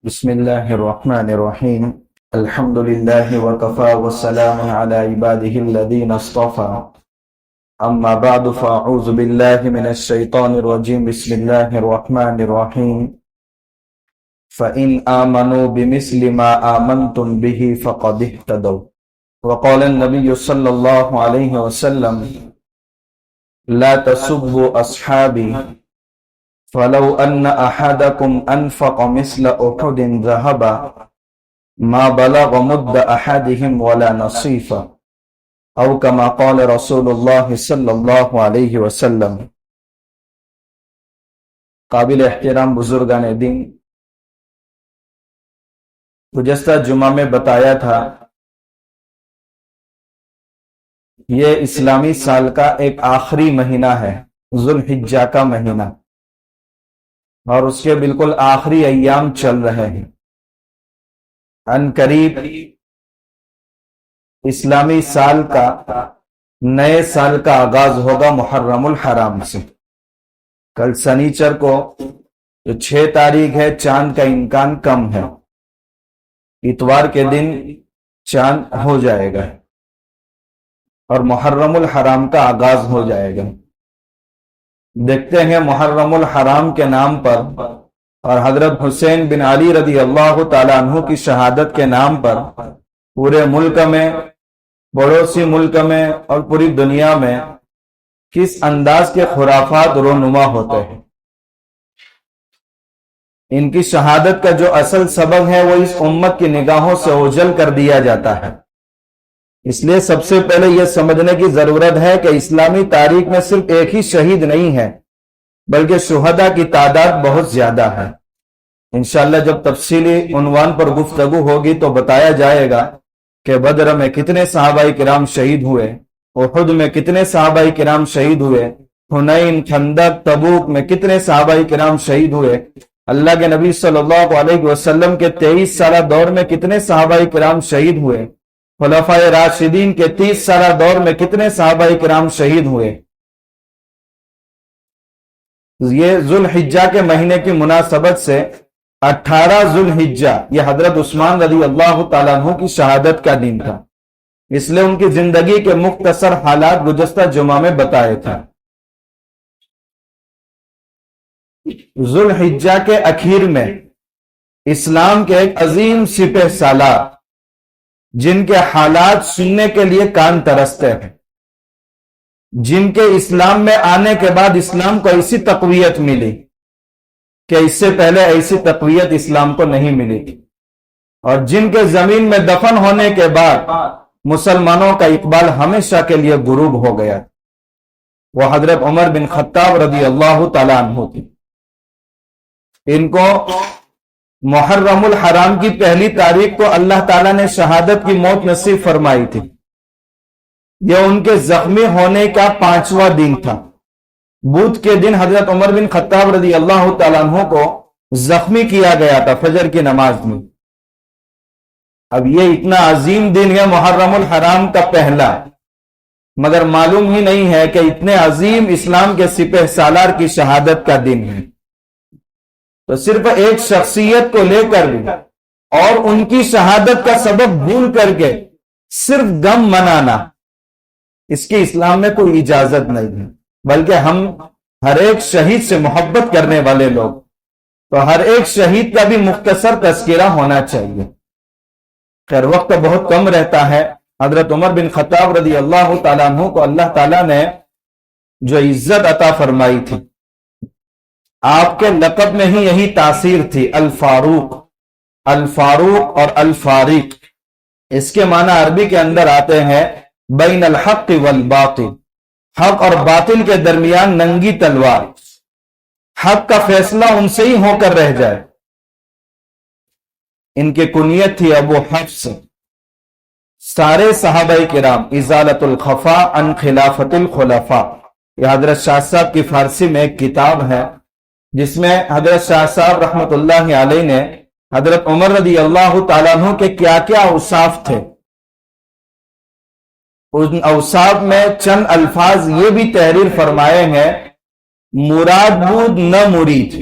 بسم الله الرحمن الرحيم. الحمد لله وكفى والسلام على عباده الذين اصطفى. أما بعد فأعوذ بالله من الشيطان الرجيم. بسم الله الرحمن الرحيم. فإن آمنوا بمثل ما آمنتم به فقد اهتدوا. وقال النبي صلى الله عليه وسلم: لا تسبوا أصحابي فلو أن أحدكم أنفق مثل أحد ذهبا ما بلغ مد أحدهم ولا نصيفا أو كما قال رسول الله صلی اللہ علیہ وسلم. قابل احترام بزرگان دین، گزشتہ جمعہ میں بتایا تھا یہ اسلامی سال کا ایک آخری مہینہ ہے، ذو الحجہ کا مہینہ، اور اس کے بالکل آخری ایام چل رہے ہیں. ان قریب اسلامی سال کا نئے سال کا آغاز ہوگا محرم الحرام سے. کل سنیچر کو جو 6 تاریخ ہے، چاند کا امکان کم ہے. اتوار کے دن چاند ہو جائے گا اور محرم الحرام کا آغاز ہو جائے گا. دیکھتے ہیں محرم الحرام کے نام پر اور حضرت حسین بن علی رضی اللہ تعالیٰ عنہ کی شہادت کے نام پر پورے ملک میں، پڑوسی ملک میں اور پوری دنیا میں کس انداز کے خرافات رونما ہوتے ہیں. ان کی شہادت کا جو اصل سبب ہے وہ اس امت کی نگاہوں سے اوجھل کر دیا جاتا ہے. اس لیے سب سے پہلے یہ سمجھنے کی ضرورت ہے کہ اسلامی تاریخ میں صرف ایک ہی شہید نہیں ہے، بلکہ شہداء کی تعداد بہت زیادہ ہے. انشاءاللہ جب تفصیلی عنوان پر گفتگو ہوگی تو بتایا جائے گا کہ بدر میں کتنے صحابہ کرام شہید ہوئے، احد میں کتنے صحابہ کرام شہید ہوئے، حنین، خندق، تبوک میں کتنے صحابہ کرام شہید ہوئے، اللہ کے نبی صلی اللہ علیہ وسلم کے 23 سالہ دور میں کتنے صحابہ کرام شہید ہوئے، خلفائے راشدین کے 30 سالہ دور میں کتنے صحابہ کرام شہید ہوئے. یہ ذو الحجہ کے مہینے کی مناسبت سے 18 ذو الحجہ یہ حضرت عثمان رضی اللہ تعالیٰ عنہ کی شہادت کا دن تھا. اس لیے ان کی زندگی کے مختصر حالات گزشتہ جمعہ میں بتائے تھے. ذو الحجہ کے اخیر میں اسلام کے ایک عظیم سپہ سالار جن کے حالات سننے کے لیے کان ترستے ہیں، جن کے اسلام میں آنے کے بعد اسلام کو ایسی تقویت ملی کہ اس سے پہلے ایسی تقویت اسلام کو نہیں ملی تھی، اور جن کے زمین میں دفن ہونے کے بعد مسلمانوں کا اقبال ہمیشہ کے لیے غروب ہو گیا، وہ حضرت عمر بن خطاب رضی اللہ تعالیٰ عنہ تھی. ان کو محرم الحرام کی 1 تاریخ کو اللہ تعالیٰ نے شہادت کی موت نصیب فرمائی تھی. یہ ان کے زخمی ہونے کا 5واں دن تھا. بدھ کے دن حضرت عمر بن خطاب رضی اللہ تعالیٰ عنہ کو زخمی کیا گیا تھا فجر کی نماز میں. اب یہ اتنا عظیم دن ہے محرم الحرام کا پہلا، مگر معلوم ہی نہیں ہے کہ اتنے عظیم اسلام کے سپہ سالار کی شہادت کا دن ہے. تو صرف ایک شخصیت کو لے کر بھی اور ان کی شہادت کا سبب بھول کر کے صرف غم منانا، اس کی اسلام میں کوئی اجازت نہیں ہے، بلکہ ہم ہر ایک شہید سے محبت کرنے والے لوگ، تو ہر ایک شہید کا بھی مختصر تذکرہ ہونا چاہیے. خیر وقت بہت کم رہتا ہے. حضرت عمر بن خطاب رضی اللہ تعالیٰ عنہ کو اللہ تعالیٰ نے جو عزت عطا فرمائی تھی، آپ کے لقب میں ہی یہی تاثیر تھی، الفاروق. الفاروق اور الفارق اس کے معنی عربی کے اندر آتے ہیں بین الحق والباطل، حق اور باطل کے درمیان ننگی تلوار، حق کا فیصلہ ان سے ہی ہو کر رہ جائے. ان کی کنیت تھی ابو حفص. سارے صحابہ کرام ازالت الخفا عن خلافت الخلفاء، یہ حضرت شاہ صاحب کی فارسی میں ایک کتاب ہے جس میں حضرت شاہ صاحب رحمت اللہ علیہ نے حضرت عمر رضی اللہ تعالیٰ عنہ کے کیا کیا اوصاف تھے، ان اوصاف میں چند الفاظ یہ بھی تحریر فرمائے ہیں: مراد بود نہ مرید،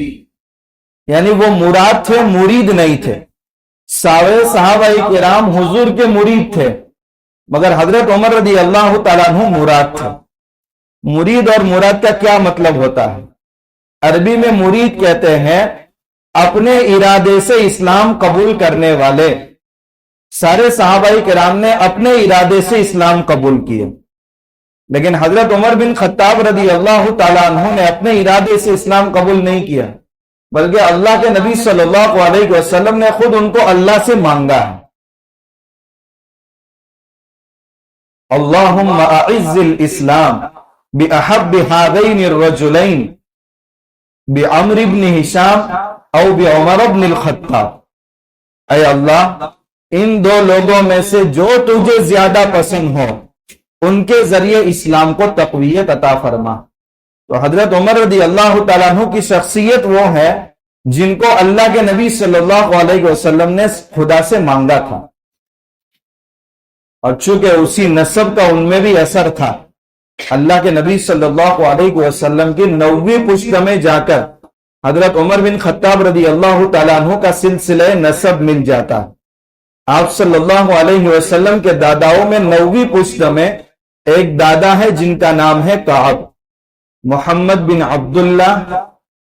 یعنی وہ مراد تھے، مرید نہیں تھے. سارے صحابہ کرام حضور کے مرید تھے، مگر حضرت عمر رضی اللہ تعالیٰ عنہ مراد تھے. مرید اور مراد کا کیا مطلب ہوتا ہے؟ عربی میں مرید کہتے ہیں اپنے ارادے سے اسلام قبول کرنے والے. سارے صحابہ کرام نے اپنے ارادے سے اسلام قبول کیے، لیکن حضرت عمر بن خطاب رضی اللہ تعالیٰ عنہ نے اپنے ارادے سے اسلام قبول نہیں کیا، بلکہ اللہ کے نبی صلی اللہ علیہ وسلم نے خود ان کو اللہ سے مانگا ہے. اللہم اعز الاسلام بأحب هذین الرجلین بعمر بن ہشام او بعمر بن الخطاب. اے اللہ، ان دو لوگوں میں سے جو تجھے زیادہ پسند ہو ان کے ذریعے اسلام کو تقویت عطا فرما. تو حضرت عمر رضی اللہ تعالیٰ عنہ کی شخصیت وہ ہے جن کو اللہ کے نبی صلی اللہ علیہ وسلم نے خدا سے مانگا تھا، اور چونکہ اسی نسب کا ان میں بھی اثر تھا، اللہ کے نبی صلی اللہ علیہ وسلم کی 90 پشت میں جا کر حضرت عمر بن خطاب رضی اللہ تعالیٰ عنہ کا سلسلہ نسب مل جاتا. آپ صلی اللہ علیہ وسلم کے داداؤں میں 90 پشت میں ایک دادا ہے جن کا نام ہے کعب. محمد بن عبداللہ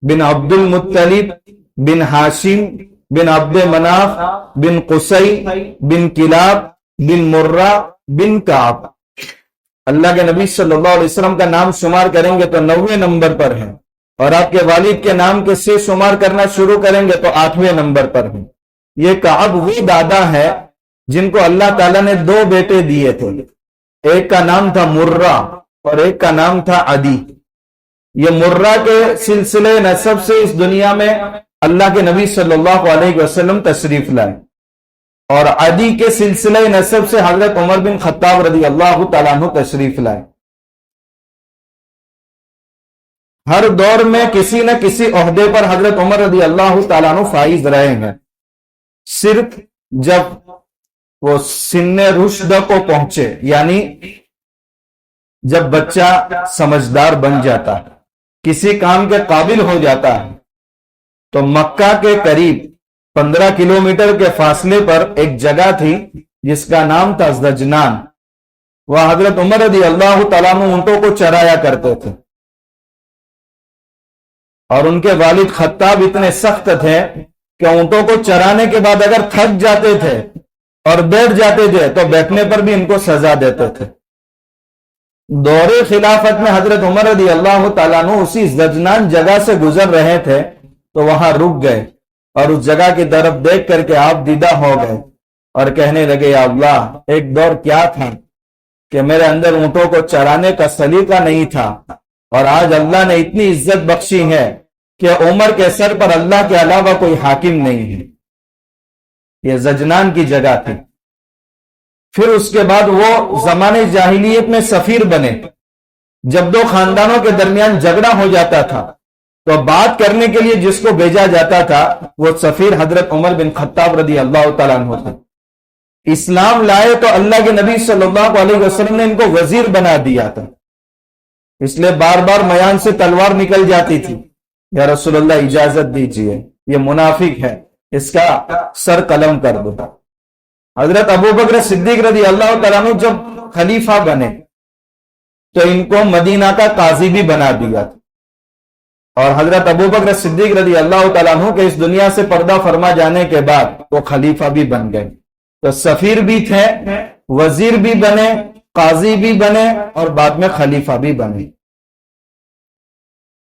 بن عبد المطلب بن ہاشم بن عبد مناف بن قصی بن کلاب بن مرہ بن کعب. اللہ کے نبی صلی اللہ علیہ وسلم کا نام شمار کریں گے تو 90 نمبر پر ہے، اور آپ کے والد کے نام کے سے شمار کرنا شروع کریں گے تو 8ویں نمبر پر ہے. یہ کعب وہ دادا ہے جن کو اللہ تعالیٰ نے 2 بیٹے دیے تھے. ایک کا نام تھا مرہ اور ایک کا نام تھا عدی. یہ مرہ کے سلسلے نسب سے اس دنیا میں اللہ کے نبی صلی اللہ علیہ وسلم تشریف لائے، اور عدی کے سلسلے نسب سے حضرت عمر بن خطاب رضی اللہ تعالیٰ عنہ تشریف لائے. ہر دور میں کسی نہ کسی عہدے پر حضرت عمر رضی اللہ تعالیٰ عنہ فائز رہے ہیں. صرف جب وہ سن رشد کو پہنچے، یعنی جب بچہ سمجھدار بن جاتا ہے، کسی کام کے قابل ہو جاتا ہے، تو مکہ کے قریب 15 کلومیٹر کے فاصلے پر ایک جگہ تھی جس کا نام تھا زجنان. وہ حضرت عمر رضی اللہ تعالیٰ عنہ اونٹوں کو چرایا کرتے تھے، اور ان کے والد خطاب اتنے سخت تھے کہ اونٹوں کو چرانے کے بعد اگر تھک جاتے تھے اور بیٹھ جاتے تھے تو بیٹھنے پر بھی ان کو سزا دیتے تھے. دور خلافت میں حضرت عمر رضی اللہ تعالیٰ عنہ اسی زجنان جگہ سے گزر رہے تھے تو وہاں رک گئے، اور اس جگہ کی طرف دیکھ کر کے آپ دیدہ ہو گئے اور کہنے لگے، یا اللہ، ایک دور کیا تھا کہ میرے اندر اونٹوں کو چرانے کا سلیقہ نہیں تھا، اور آج اللہ نے اتنی عزت بخشی ہے کہ عمر کے سر پر اللہ کے علاوہ کوئی حاکم نہیں ہے. یہ زجنان کی جگہ تھی. پھر اس کے بعد وہ زمانے جاہلیت میں سفیر بنے. جب 2 خاندانوں کے درمیان جھگڑا ہو جاتا تھا تو بات کرنے کے لیے جس کو بھیجا جاتا تھا وہ سفیر حضرت عمر بن خطاب رضی اللہ تعالیٰ عنہ تھا. اسلام لائے تو اللہ کے نبی صلی اللہ علیہ وسلم نے ان کو وزیر بنا دیا تھا، اس لیے بار بار میان سے تلوار نکل جاتی تھی. یا رسول اللہ، اجازت دیجئے، یہ منافق ہے، اس کا سر قلم کر دو. حضرت ابو بکر صدیق رضی اللہ تعالیٰ عنہ جب خلیفہ بنے تو ان کو مدینہ کا قاضی بھی بنا دیا تھا، اور حضرت ابو بکر صدیق رضی اللہ تعالیٰ عنہ کے اس دنیا سے پردہ فرما جانے کے بعد وہ خلیفہ بھی بن گئے. تو سفیر بھی تھے، وزیر بھی بنے، قاضی بھی بنے، اور بعد میں خلیفہ بھی بنے.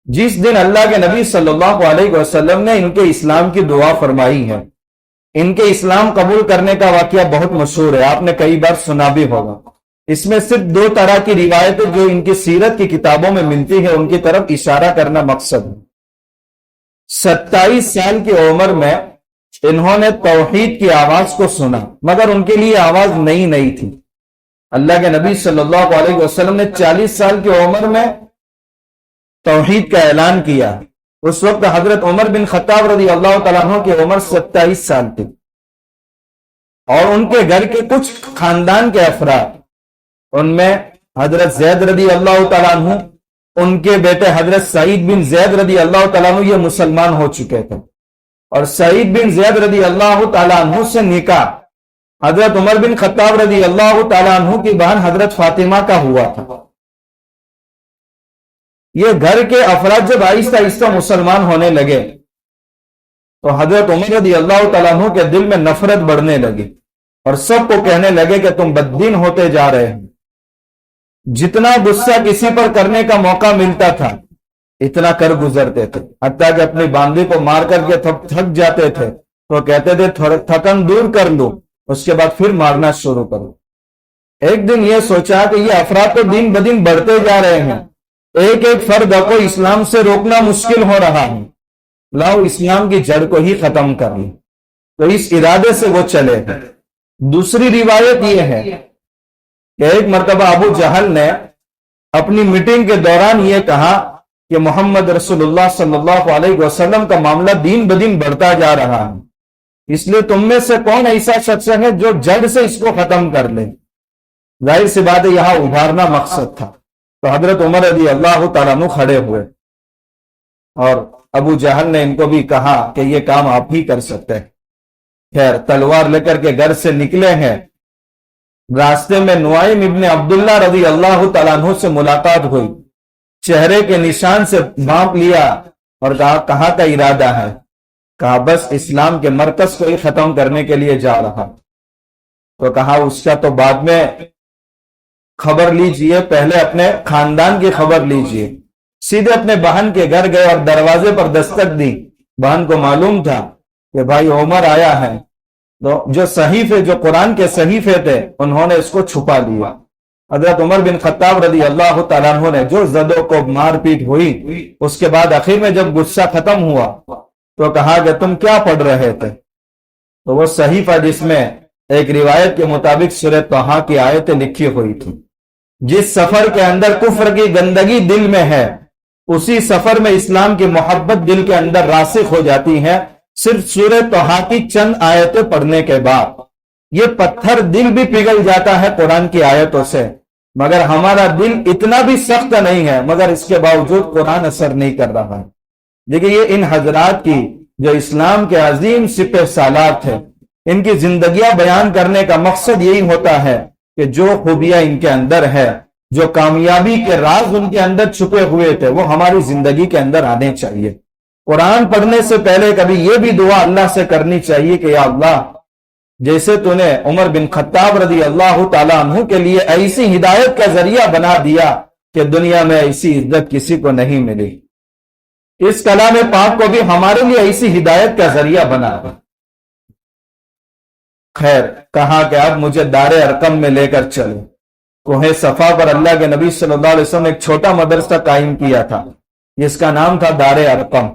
جس دن اللہ کے نبی صلی اللہ علیہ وسلم نے ان کے اسلام کی دعا فرمائی ہے، ان کے اسلام قبول کرنے کا واقعہ بہت مشہور ہے، آپ نے کئی بار سنا بھی ہوگا. اس میں صرف 2 طرح کی روایتیں جو ان کی سیرت کی کتابوں میں ملتی ہیں ان کی طرف اشارہ کرنا مقصد ہے. 27 سال کی عمر میں انہوں نے توحید کی آواز کو سنا، مگر ان کے لیے آواز نئی تھی. اللہ کے نبی صلی اللہ علیہ وسلم نے 40 سال کی عمر میں توحید کا اعلان کیا. اس وقت حضرت عمر بن خطاب رضی اللہ تعالیٰ عنہ کی عمر 27 سال تھی، اور ان کے گھر کے کچھ خاندان کے افراد، ان میں حضرت زید رضی اللہ تعالیٰ عنہ، ان کے بیٹے حضرت سعید بن زید رضی اللہ تعالیٰ عنہ، یہ مسلمان ہو چکے تھے. اور سعید بن زید رضی اللہ تعالیٰ عنہ سے نکاح حضرت عمر بن خطاب رضی اللہ تعالیٰ عنہ کی بہن حضرت فاطمہ کا ہوا تھا۔ یہ گھر کے افراد جب آہستہ آہستہ مسلمان ہونے لگے تو حضرت عمر رضی اللہ تعالیٰ عنہ کے دل میں نفرت بڑھنے لگی اور سب کو کہنے لگے کہ تم بددین ہوتے جا رہے ہیں۔ جتنا غصہ کسی پر کرنے کا موقع ملتا تھا اتنا کر گزرتے تھے، حتیٰ کہ اپنی باندھی کو مار کر کے تھک جاتے تھے تو کہتے تھے تھکن دور کر لو، اس کے بعد پھر مارنا شروع کرو۔ ایک دن یہ سوچا کہ یہ افراد تو دن بدن بڑھتے جا رہے ہیں، ایک ایک فرد کو اسلام سے روکنا مشکل ہو رہا ہے، لاؤ اسلام کی جڑ کو ہی ختم کر لیں۔ تو اس ارادے سے وہ چلے۔ دوسری روایت یہ ہے کہ ایک مرتبہ ابو جہل نے اپنی میٹنگ کے دوران یہ کہا کہ محمد رسول اللہ صلی اللہ علیہ وسلم کا معاملہ دن بدن بڑھتا جا رہا ہے، اس لیے تم میں سے کون ایسا شخص ہے جو جڑ سے اس کو ختم کر لے۔ ظاہر سی بات ہے یہاں ابھارنا مقصد تھا۔ تو حضرت عمر رضی اللہ تعالیٰ عنہ کھڑے ہوئے اور ابو جہل نے ان کو بھی کہا کہ یہ کام آپ ہی کر سکتے ہیں۔ خیر تلوار لے کر کے گھر سے نکلے ہیں، راستے میں نعیم ابن عبداللہ رضی اللہ تعالیٰ عنہ سے ملاقات ہوئی، چہرے کے نشان سے بھانپ لیا اور کہا کا ارادہ ہے؟ کہا بس اسلام کے مرکز کو ہی ختم کرنے کے لیے جا رہا۔ تو کہا اس کا تو بعد میں خبر لیجئے، پہلے اپنے خاندان کی خبر لیجئے۔ سیدھے اپنے بہن کے گھر گئے اور دروازے پر دستک دی۔ بہن کو معلوم تھا کہ بھائی عمر آیا ہے، تو جو صحیفے، جو قرآن کے صحیفے تھے، انہوں نے اس کو چھپا لیا۔ حضرت عمر بن خطاب رضی اللہ تعالیٰ عنہ نے جو زدوں کو مار پیٹ ہوئی، اس کے بعد آخر میں جب غصہ ختم ہوا تو کہا کہ تم کیا پڑھ رہے تھے؟ تو وہ صحیفہ جس میں ایک روایت کے مطابق سورہ طٰہٰ کی آیتیں لکھی ہوئی تھی، جس سفر کے اندر کفر کی گندگی دل میں ہے، اسی سفر میں اسلام کی محبت دل کے اندر راسخ ہو جاتی ہے، صرف سورہ طٰہٰ کی چند آیتیں پڑھنے کے بعد۔ یہ پتھر دل بھی پگھل جاتا ہے قرآن کی آیتوں سے، مگر ہمارا دل اتنا بھی سخت نہیں ہے، مگر اس کے باوجود قرآن اثر نہیں کر رہا ہے۔ دیکھیں یہ ان حضرات کی جو اسلام کے عظیم سپہ سالار تھے، ان کی زندگیاں بیان کرنے کا مقصد یہی ہوتا ہے کہ جو خوبیاں ان کے اندر ہے، جو کامیابی کے راز ان کے اندر چھپے ہوئے تھے، وہ ہماری زندگی کے اندر آنے چاہیے۔ قرآن پڑھنے سے پہلے کبھی یہ بھی دعا اللہ سے کرنی چاہیے کہ یا اللہ، جیسے تو نے عمر بن خطاب رضی اللہ تعالیٰ عنہ کے لیے ایسی ہدایت کا ذریعہ بنا دیا کہ دنیا میں ایسی عزت کسی کو نہیں ملی، اس کلام پاک کو بھی ہمارے لیے ایسی ہدایت کا ذریعہ بنا دے۔ خیر کہا کہ اب مجھے دار ارقم میں لے کر چلو۔ کوہ صفا پر اللہ کے نبی صلی اللہ علیہ وسلم نے ایک چھوٹا مدرسہ قائم کیا تھا، جس کا نام تھا دار ارقم،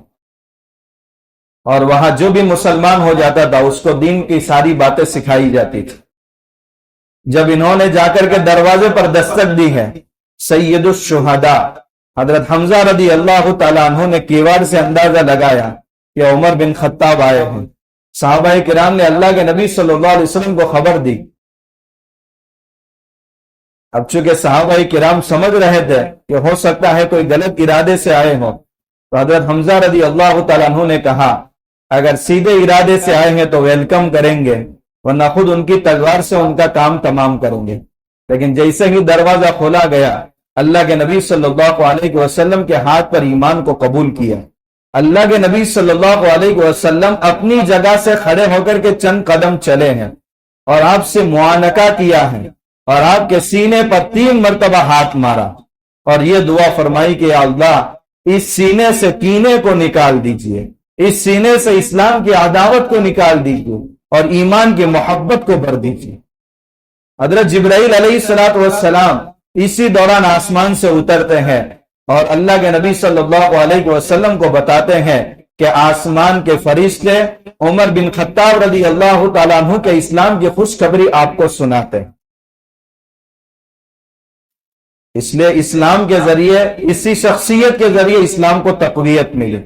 اور وہاں جو بھی مسلمان ہو جاتا تھا اس کو دین کی ساری باتیں سکھائی جاتی تھی۔ جب انہوں نے جا کر کے دروازے پر دستک دی ہے، سید الشہداء حضرت حمزہ رضی اللہ تعالیٰ عنہ نے کیوڑ سے اندازہ لگایا کہ عمر بن خطاب آئے ہیں۔ صحابہ کرام نے اللہ کے نبی صلی اللہ علیہ وسلم کو خبر دی۔ اب چونکہ صحابہ کرام سمجھ رہے تھے کہ ہو سکتا ہے کوئی غلط ارادے سے آئے ہوں، تو حضرت حمزہ رضی اللہ تعالیٰ عنہ نے کہا اگر سیدھے ارادے سے آئے ہیں تو ویلکم کریں گے، ورنہ خود ان کی تلوار سے ان کا کام تمام کریں گے۔ لیکن جیسے ہی دروازہ کھولا گیا، اللہ کے نبی صلی اللہ علیہ وسلم کے ہاتھ پر ایمان کو قبول کیا۔ اللہ کے نبی صلی اللہ علیہ وسلم اپنی جگہ سے کھڑے ہو کر کے چند قدم چلے ہیں اور آپ سے معانقہ کیا ہے، اور آپ کے سینے پر 3 مرتبہ ہاتھ مارا اور یہ دعا فرمائی کہ یا اللہ، اس سینے سے کینے کو نکال دیجئے، اس سینے سے اسلام کی عداوت کو نکال دیجئے اور ایمان کی محبت کو بھر دیجئے۔ حضرت جبرائیل علیہ السلام اسی دوران آسمان سے اترتے ہیں اور اللہ کے نبی صلی اللہ علیہ وسلم کو بتاتے ہیں کہ آسمان کے فرشتے عمر بن خطاب رضی اللہ تعالیٰ عنہ کے اسلام کی خوشخبری آپ کو سناتے ہیں۔ اس لیے اسلام کے ذریعے، اسی شخصیت کے ذریعے اسلام کو تقویت ملی۔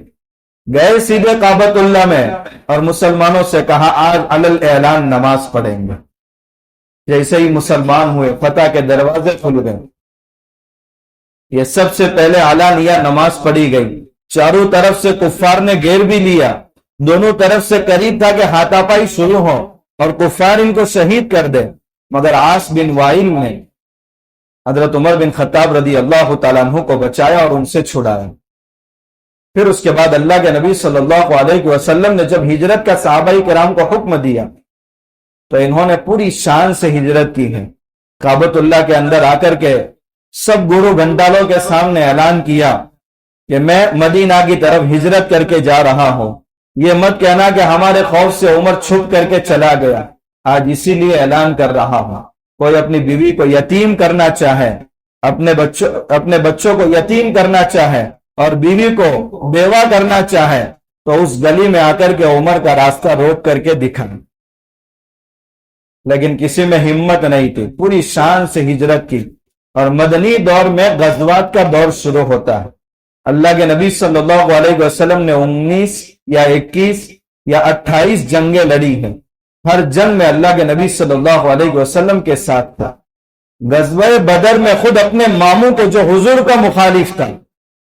گئے سیدھے کعبۃ اللہ میں اور مسلمانوں سے کہا آج علی الاعلان نماز پڑھیں گے۔ جیسے ہی مسلمان ہوئے، فتح کے دروازے کھل گئے، یہ سب سے پہلے علانیہ نماز پڑھی گئی۔ چاروں طرف سے کفار نے گھیر بھی لیا، دونوں طرف سے قریب تھا کہ ہاتھا پائی شروع ہو اور کفار ان کو شہید کر دے، مگر عاص بن وائل نے حضرت عمر بن خطاب رضی اللہ تعالیٰ عنہ کو بچایا اور ان سے چھڑایا۔ پھر اس کے بعد اللہ کے نبی صلی اللہ علیہ وسلم نے جب ہجرت کا صحابہ کرام کو حکم دیا تو انہوں نے پوری شان سے ہجرت کی ہے۔ کعبۃ اللہ کے اندر آ کر کے سب گرو گھنٹالوں کے سامنے اعلان کیا کہ میں مدینہ کی طرف ہجرت کر کے جا رہا ہوں، یہ مت کہنا کہ ہمارے خوف سے عمر چھپ کر کے چلا گیا۔ آج اسی لیے اعلان کر رہا ہوں، کوئی اپنی بیوی کو یتیم کرنا چاہے، اپنے بچوں کو یتیم کرنا چاہے اور بیوی کو بیوہ کرنا چاہے تو اس گلی میں آ کر کے عمر کا راستہ روک کر کے دکھائیں، لیکن کسی میں ہمت نہیں تھی، پوری شان سے ہجرت کی۔ اور مدنی دور میں غزوات کا دور شروع ہوتا ہے۔ اللہ کے نبی صلی اللہ علیہ وسلم نے 19 یا 21 یا 28 جنگیں لڑی ہیں، ہر جنگ میں اللہ کے نبی صلی اللہ علیہ وسلم کے ساتھ تھا۔ غزوہ بدر میں خود اپنے ماموں کو جو حضور کا مخالف تھا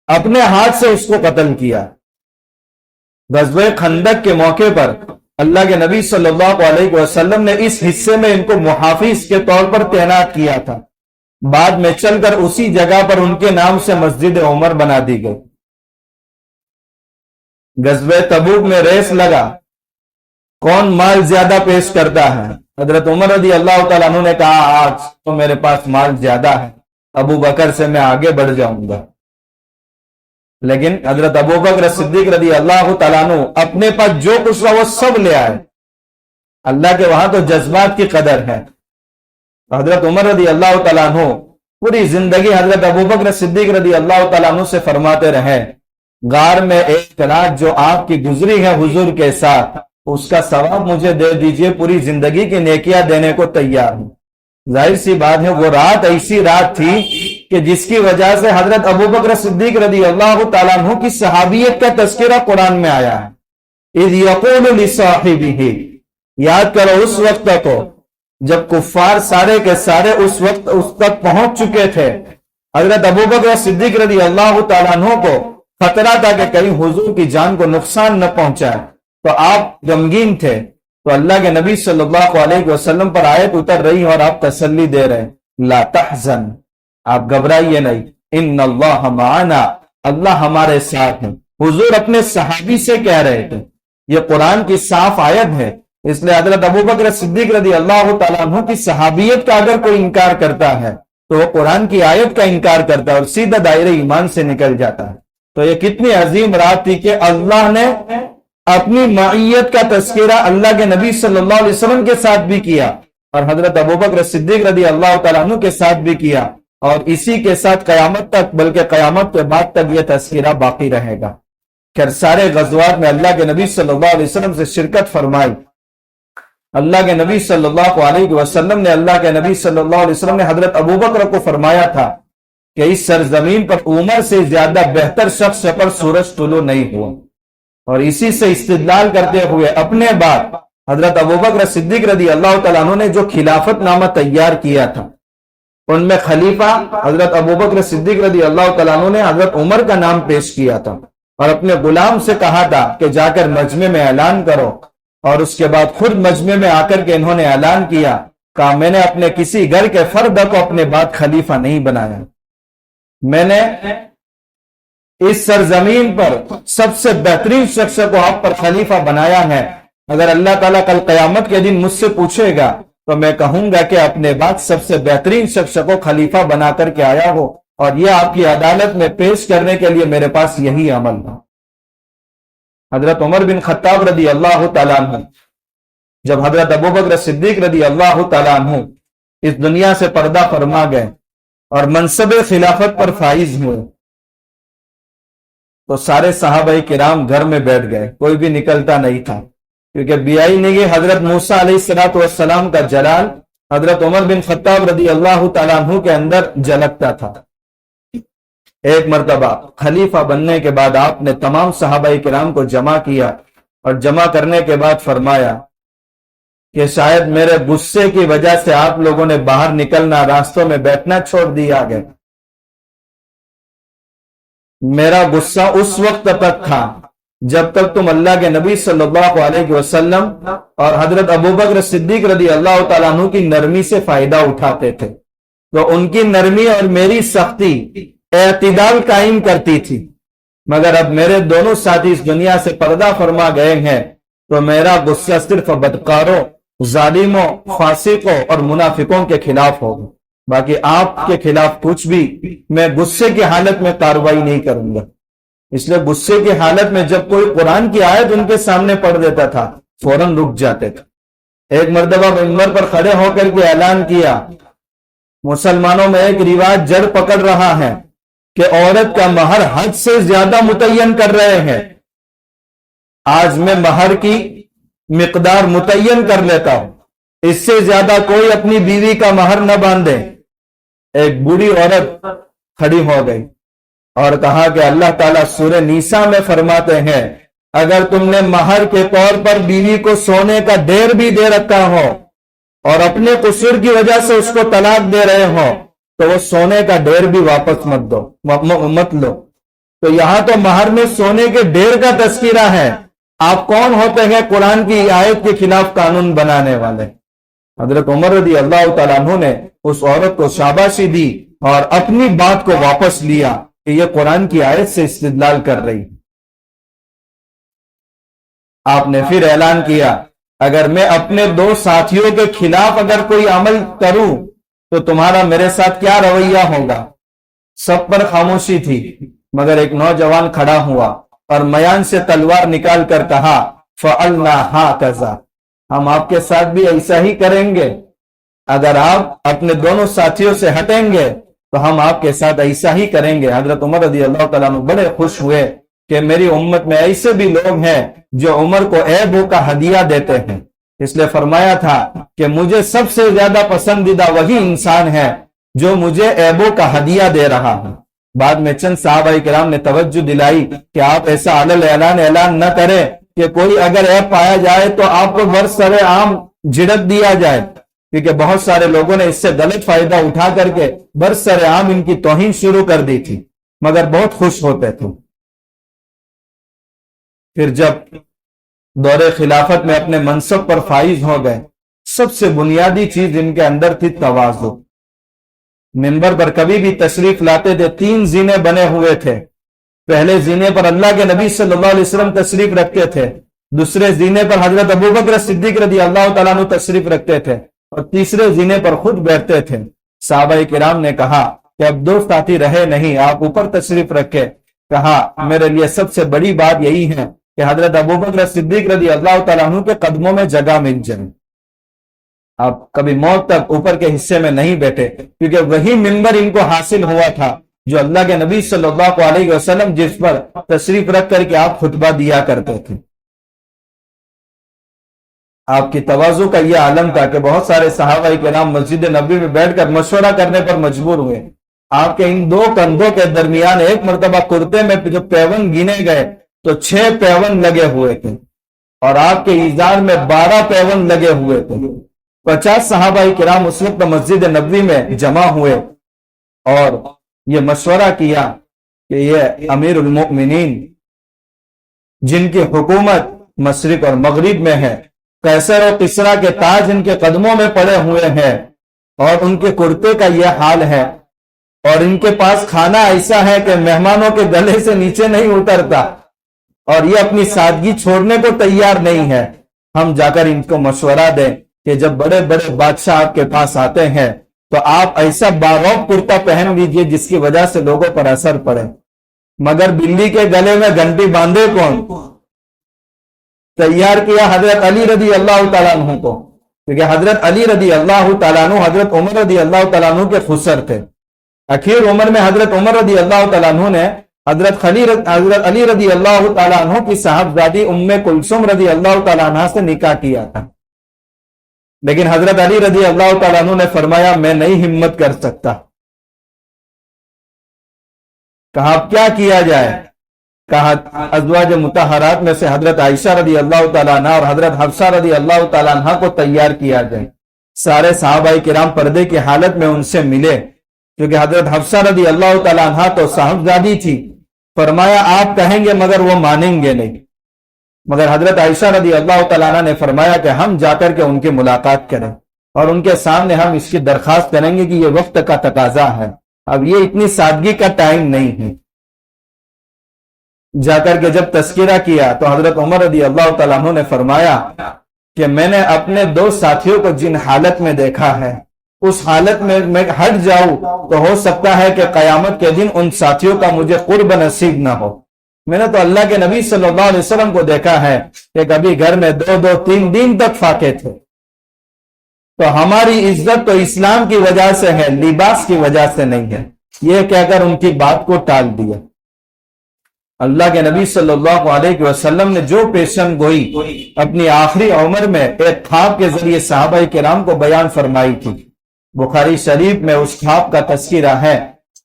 اپنے ہاتھ سے اس کو قتل کیا۔ غزوہ خندق کے موقع پر اللہ کے نبی صلی اللہ علیہ وسلم نے اس حصے میں ان کو محافظ کے طور پر تعینات کیا تھا، بعد میں چل کر اسی جگہ پر ان کے نام سے مسجد عمر بنا دی گئی۔ غزوہ تبوک میں ریس لگا، کون مال زیادہ پیش کرتا ہے۔ حضرت عمر رضی اللہ تعالیٰ عنہ نے کہا آج تو میرے پاس مال زیادہ ہے، ابو بکر سے میں آگے بڑھ جاؤں گا، لیکن حضرت ابو بکر صدیق رضی اللہ تعالیٰ عنہ اپنے پاس جو کچھ تھا وہ سب لے آئے۔ اللہ کے وہاں تو جذبات کی قدر ہے۔ حضرت عمر رضی اللہ تعالیٰ عنہ پوری زندگی حضرت ابو بکر صدیق رضی اللہ تعالیٰ عنہ سے فرماتے رہے غار میں ایک رات جو آپ کی گزری ہے حضور کے ساتھ اس کا ثواب مجھے دے دیجئے، پوری زندگی کی نیکیاں دینے کو تیار ہوں۔ ظاہر سی بات ہے وہ رات ایسی رات تھی کہ جس کی وجہ سے حضرت ابو بکر صدیق رضی اللہ تعالیٰ عنہ کی صحابیت کا تذکرہ قرآن میں آیا ہے۔ اذ یقول لصاحبہ، یاد کرو اس وقت کو جب کفار سارے کے سارے اس وقت اس تک پہنچ چکے تھے۔ حضرت ابو بکر صدیق رضی اللہ تعالیٰ عنہ کو خطرہ تھا کہ کہیں حضور کی جان کو نقصان نہ پہنچائے، تو آپ غمگین تھے، تو اللہ کے نبی صلی اللہ علیہ وسلم پر آیت اتر رہی اور آپ تسلی دے رہے لا تحزن، آپ گھبرائیے نہیں، ان اللہ معنا، اللہ ہمارے ساتھ ہے۔ حضور اپنے صحابی سے کہہ رہے تھے، یہ قرآن کی صاف آیت ہے، اس لیے حضرت ابو بکر صدیق رضی اللہ تعالیٰ عنہ کی صحابیت کا اگر کوئی انکار کرتا ہے تو وہ قرآن کی آیت کا انکار کرتا ہے اور سیدھا دائرہ ایمان سے نکل جاتا ہے۔ تو یہ کتنی عظیم رات تھی کہ اللہ نے اپنی معیت کا تذکرہ اللہ کے نبی صلی اللہ علیہ وسلم کے ساتھ بھی کیا اور حضرت ابو بکر صدیق رضی اللہ تعالیٰ عنہ کے ساتھ بھی کیا، اور اسی کے ساتھ قیامت تک، بلکہ قیامت کے بعد تک یہ تذکرہ باقی رہے گا۔ کہ سارے غزوات میں اللہ کے نبی صلی اللہ علیہ وسلم سے شرکت فرمائی۔ اللہ کے نبی صلی اللہ علیہ وسلم نے حضرت ابو بکر کو فرمایا تھا کہ اس سرزمین پر عمر سے زیادہ بہتر شخص پر سورج طلوع نہیں ہوا، اور اسی سے استدلال کرتے ہوئے اپنے بعد حضرت ابو بکر صدیق رضی اللہ تعالیٰ عنہ نے جو خلافت نامہ تیار کیا تھا ان میں خلیفہ حضرت ابو بکر صدیق رضی اللہ تعالیٰ عنہ نے حضرت عمر کا نام پیش کیا تھا اور اپنے غلام سے کہا تھا کہ جا کر مجمع میں اعلان کرو، اور اس کے بعد خود مجمع میں آ کر کے انہوں نے اعلان کیا، کہا میں نے اپنے کسی گھر کے فرد کو اپنے بعد خلیفہ نہیں بنایا، میں نے اس سرزمین پر سب سے بہترین شخص کو آپ پر خلیفہ بنایا ہے۔ اگر اللہ تعالیٰ کل قیامت کے دن مجھ سے پوچھے گا تو میں کہوں گا کہ اپنے بعد سب سے بہترین شخص کو خلیفہ بنا کر کے آیا ہو، اور یہ آپ کی عدالت میں پیش کرنے کے لیے میرے پاس یہی عمل تھا۔ حضرت عمر بن خطاب رضی اللہ تعالیٰ عنہ جب حضرت ابو بکر صدیق رضی اللہ تعالیٰ عنہ اس دنیا سے پردہ فرما گئے اور منصب خلافت پر فائز ہوئے تو سارے صحابہ کرام گھر میں بیٹھ گئے، کوئی بھی نکلتا نہیں تھا، کیونکہ بیائی نہیں گئی حضرت موسیٰ علیہ السلام کا جلال حضرت عمر بن خطاب رضی اللہ تعالیٰ عنہ کے اندر جھلکتا تھا۔ ایک مرتبہ خلیفہ بننے کے بعد آپ نے تمام صحابہ کرام کو جمع کیا اور جمع کرنے کے بعد فرمایا کہ شاید میرے غصے کی وجہ سے آپ لوگوں نے باہر نکلنا، راستوں میں بیٹھنا چھوڑ دیا گیا۔ میرا غصہ اس وقت تک تھا جب تک تم اللہ کے نبی صلی اللہ علیہ وسلم اور حضرت ابوبکر صدیق رضی اللہ تعالیٰ عنہ کی نرمی سے فائدہ اٹھاتے تھے، تو ان کی نرمی اور میری سختی اعتدال قائم کرتی تھی، مگر اب میرے دونوں ساتھی اس دنیا سے پردہ فرما گئے ہیں تو میرا غصہ صرف بدکاروں، ظالموں، فاسقوں اور منافقوں کے خلاف ہوگا، باقی آپ کے خلاف کچھ بھی میں غصے کی حالت میں کارروائی نہیں کروں گا۔ اس لیے غصے کی حالت میں جب کوئی قرآن کی آیت ان کے سامنے پڑھ دیتا تھا فوراً رک جاتے تھے۔ ایک مرتبہ منبر پر کھڑے ہو کر کے اعلان کیا، مسلمانوں میں ایک رواج جڑ پکڑ رہا ہے کہ عورت کا مہر حد سے زیادہ متعین کر رہے ہیں۔ آج میں مہر کی مقدار متعین کر لیتا ہوں، اس سے زیادہ کوئی اپنی بیوی کا مہر نہ باندھے۔ ایک بوڑھی عورت کھڑی ہو گئی اور کہا کہ اللہ تعالیٰ سورہ نیسا میں فرماتے ہیں اگر تم نے مہر کے طور پر بیوی کو سونے کا ڈھیر بھی دے رکھا ہو اور اپنے قصور کی وجہ سے اس کو طلاق دے رہے ہو تو وہ سونے کا ڈھیر بھی واپس مت لو۔ تو یہاں تو مہر میں سونے کے ڈھیر کا تذکرہ ہے، آپ کون ہوتے ہیں قرآن کی آیت کے خلاف قانون بنانے والے؟ حضرت عمر رضی اللہ تعالیٰ عنہ نے اس عورت کو شاباشی دی اور اپنی بات کو واپس لیا کہ یہ قرآن کی آیت سے استدلال کر رہی۔ آپ نے پھر اعلان کیا اگر میں اپنے دو ساتھیوں کے خلاف اگر کوئی عمل کروں تو تمہارا میرے ساتھ کیا رویہ ہوگا؟ سب پر خاموشی تھی، مگر ایک نوجوان کھڑا ہوا اور میان سے تلوار نکال کر کہا فعلنا ہاکذا، ہم آپ کے ساتھ بھی ایسا ہی کریں گے، اگر آپ اپنے دونوں ساتھیوں سے ہٹیں گے تو ہم آپ کے ساتھ ایسا ہی کریں گے۔ حضرت عمر رضی اللہ تعالیٰ عنہ بڑے خوش ہوئے کہ میری امت میں ایسے بھی لوگ ہیں جو عمر کو عیبوں کا ہدیہ دیتے ہیں، اس لیے فرمایا تھا کہ مجھے سب سے زیادہ پسندیدہ وہی انسان ہے جو مجھے عیبوں کا ہدیہ دے رہا ہے۔ بعد میں چند صحابہ کرام نے توجہ دلائی کہ آپ ایسا علل اعلان نہ کریں کہ کوئی اگر عیب پایا جائے تو آپ کو برسر عام جھڑک دیا جائے، کیونکہ بہت سارے لوگوں نے اس سے غلط فائدہ اٹھا کر کے برسر عام ان کی توہین شروع کر دی تھی، مگر بہت خوش ہوتے تھے۔ پھر جب دور خلافت میں اپنے منصب پر فائز ہو گئے، سب سے بنیادی چیز ان کے اندر تھی تواضع۔ منبر پر کبھی بھی تشریف لاتے تھے، 3 زینے بنے ہوئے تھے، پہلے زینے پر اللہ کے نبی صلی اللہ علیہ وسلم تشریف رکھتے تھے، دوسرے زینے پر حضرت ابوبکر صدیق رضی اللہ تعالیٰ عنہ تشریف رکھتے تھے اور تیسرے زینے پر خود بیٹھتے تھے۔ صحابہ کرام نے کہا کہ اب 2 ساتھی رہے نہیں، آپ اوپر تشریف رکھے۔ کہا میرے لیے سب سے بڑی بات یہی ہے کہ حضرت ابوبکر صدیق رضی اللہ تعالیٰ عنہ کے قدموں میں جگہ مل جائے۔ آپ کبھی موت تک اوپر کے حصے میں نہیں بیٹھے، کیونکہ وہی منبر ان کو حاصل ہوا تھا جو اللہ کے نبی صلی اللہ علیہ وسلم جس پر تشریف رکھ کر کے آپ خطبہ دیا کرتے تھے۔ آپ کی تواضع کا یہ عالم تھا کہ بہت سارے صحابہ کرام مسجد نبوی میں بیٹھ کر مشورہ کرنے پر مجبور ہوئے۔ آپ کے ان 2 کندھوں کے درمیان ایک مرتبہ کرتے میں جو پیون گنے گئے تو 6 پیون لگے ہوئے تھے اور آپ کے ازار میں 12 پیون لگے ہوئے تھے۔ 50 صحابہ کرام اس وقت مسجد نبوی میں جمع ہوئے اور یہ مشورہ کیا کہ یہ امیر المؤمنین جن کی حکومت مشرق اور مغرب میں ہے، قیصر و کسریٰ کے تاج ان کے قدموں میں پڑے ہوئے ہیں اور ان کے کرتے کا یہ حال ہے اور ان کے پاس کھانا ایسا ہے کہ مہمانوں کے گلے سے نیچے نہیں اترتا اور یہ اپنی سادگی چھوڑنے کو تیار نہیں ہے، ہم جا کر ان کو مشورہ دیں کہ جب بڑے بڑے بادشاہ آپ کے پاس آتے ہیں تو آپ ایسا باروب کرتا پہن لیجئے جس کی وجہ سے لوگوں پر اثر پڑے، مگر بلی کے گلے میں گھنٹی باندھے کون؟ تیار کیا حضرت علی رضی اللہ تعالیٰ عنہ کو، کیونکہ حضرت علی رضی اللہ تعالیٰ عنہ حضرت عمر رضی اللہ تعالیٰ عنہ کے خسر تھے۔ اخیر عمر میں حضرت عمر رضی اللہ تعالیٰ عنہ نے حضرت علی رضی اللہ تعالیٰ عنہ کی صاحبزادی ام کلثوم رضی اللہ تعالیٰ عنہ سے نکاح کیا تھا، لیکن حضرت علی رضی اللہ تعالیٰ عنہ نے فرمایا میں نہیں ہمت کر سکتا۔ کہا اب کیا کیا جائے؟ کہا ازواج مطہرات میں سے حضرت عائشہ رضی اللہ تعالیٰ عنہ اور حضرت حفصہ رضی اللہ تعالیٰ عنہ کو تیار کیا جائے۔ سارے صحابہ کرام پردے کی حالت میں ان سے ملے، کیونکہ حضرت حفصہ رضی اللہ تعالیٰ عنہ تو صاحبزادی تھی۔ فرمایا آپ کہیں گے مگر وہ مانیں گے نہیں، مگر حضرت عائشہ رضی اللہ تعالیٰ عنہ نے فرمایا کہ ہم جا کر کے ان کی ملاقات کریں اور ان کے سامنے ہم اس کی درخواست کریں گے کہ یہ وقت کا تقاضا ہے، اب یہ اتنی سادگی کا ٹائم نہیں ہے۔ جا کر کے جب تذکرہ کیا تو حضرت عمر رضی اللہ تعالیٰ عنہ نے فرمایا کہ میں نے اپنے دو ساتھیوں کو جن حالت میں دیکھا ہے اس حالت میں میں ہٹ جاؤں تو ہو سکتا ہے کہ قیامت کے دن ان ساتھیوں کا مجھے قرب نصیب نہ ہو۔ میں نے تو اللہ کے نبی صلی اللہ علیہ وسلم کو دیکھا ہے کہ کبھی گھر میں 2-3 دن تک فاقے تھے۔ تو ہماری عزت تو اسلام کی وجہ سے ہے، لباس کی وجہ سے نہیں ہے، یہ کہہ کر ان کی بات کو ٹال دیا۔ اللہ کے نبی صلی اللہ علیہ وسلم نے جو پیشن گوئی اپنی آخری عمر میں ایک خواب کے ذریعے صحابہ کرام کو بیان فرمائی تھی۔ بخاری شریف میں اس خواب کا تذکرہ ہے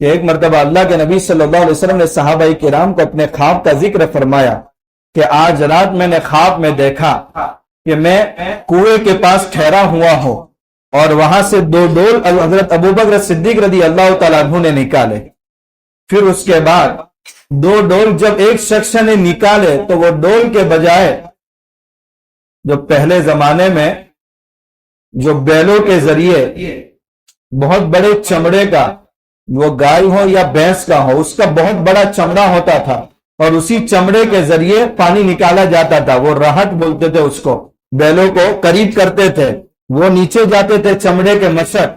کہ ایک مرتبہ اللہ کے نبی صلی اللہ علیہ وسلم نے صحابہ کرام کو اپنے خواب کا ذکر فرمایا کہ آج رات میں نے خواب میں دیکھا کہ میں کنویں کے پاس ٹھہرا ہوا ہوں اور وہاں سے 2 ڈول حضرت ابوبکر صدیق رضی اللہ تعالیٰ عنہ نے نکالے، پھر اس کے بعد 2 ڈول جب ایک شخص نے نکالے تو وہ ڈول کے بجائے جو پہلے زمانے میں جو بیلوں کے ذریعے بہت بڑے چمڑے کا، وہ گائے ہو یا بھینس کا ہو، اس کا بہت بڑا چمڑا ہوتا تھا اور اسی چمڑے کے ذریعے پانی نکالا جاتا تھا، وہ رہٹ بولتے تھے اس کو، بیلوں کو قریب کرتے تھے، وہ نیچے جاتے تھے چمڑے کے مشق